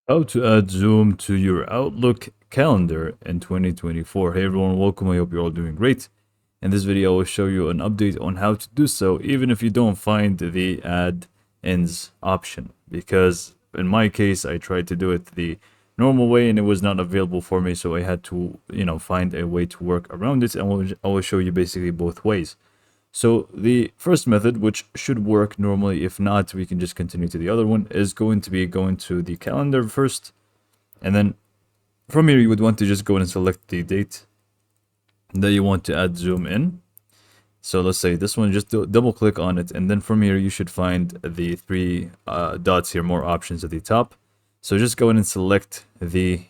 How to add Zoom to your Outlook calendar in 2024. Hey everyone, welcome. I hope you're all doing great. In this video, I will show you an update on how to do so, even if you don't find the add ins option. Because in my case, I tried to do it the normal way and it was not available for me, so I had to, find a way to work around it. And I will show you basically both ways. So the first method, which should work normally, if not, we can just continue to the other one, is going to be going to the calendar first. And then from here, you would want to just go and select the date that you want to add Zoom in. So let's say this one, just double click on it. And then from here, you should find the three dots here, more options at the top. So just go in and select the,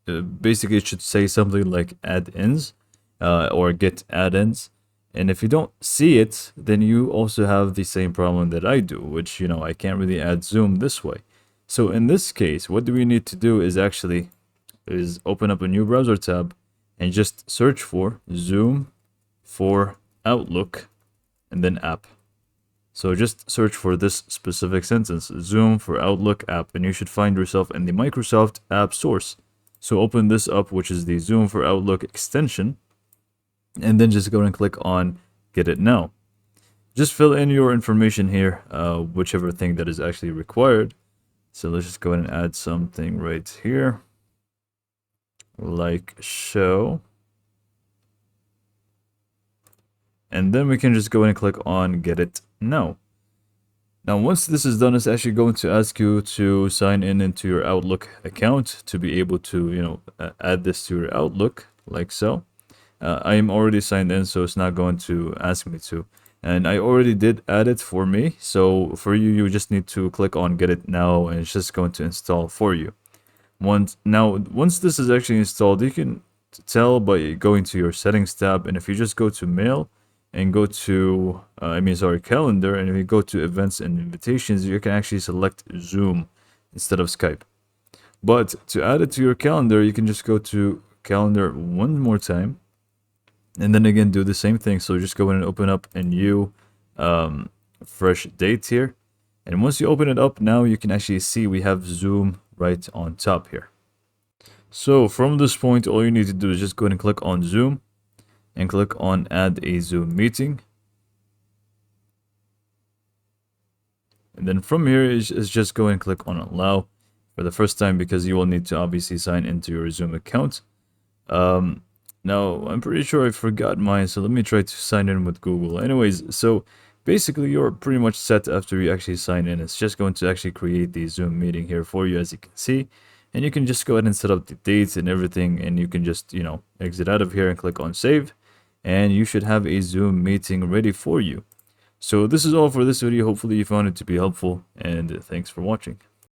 basically it should say something like add ins or get add ins. And if you don't see it, then you also have the same problem that I do, which, I can't really add Zoom this way. So in this case, what do we need to do is open up a new browser tab and just search for Zoom for Outlook and then app. So just search for this specific sentence, Zoom for Outlook app, and you should find yourself in the Microsoft app source. So open this up, which is the Zoom for Outlook extension, and then just go and click on get it now. Just fill in your information here, whichever thing that is actually required. So let's just go ahead and add something right here, like show. And then we can just go and click on get it now. Now, once this is done, it's actually going to ask you to sign in into your Outlook account to be able to, add this to your Outlook, like so. I am already signed in, so it's not going to ask me to. And I already did add it for me. So for you, you just need to click on get it now, and it's just going to install for you. Once this is actually installed, you can tell by going to your settings tab. And if you just go to mail and go to, calendar, and if you go to events and invitations, you can actually select Zoom instead of Skype. But to add it to your calendar, you can just go to calendar one more time. And then again, do the same thing. So just go in and open up a new fresh date here. And once you open it up, now you can actually see we have Zoom right on top here. So from this point, all you need to do is just go ahead and click on Zoom and click on add a Zoom meeting. And then from here is just go and click on allow for the first time, because you will need to obviously sign into your Zoom account. Now, I'm pretty sure I forgot mine, so let me try to sign in with Google. Anyways, so basically you're pretty much set after you actually sign in. It's just going to actually create the Zoom meeting here for you, as you can see. And you can just go ahead and set up the dates and everything, and you can just, exit out of here and click on save. And you should have a Zoom meeting ready for you. So this is all for this video. Hopefully you found it to be helpful, and thanks for watching.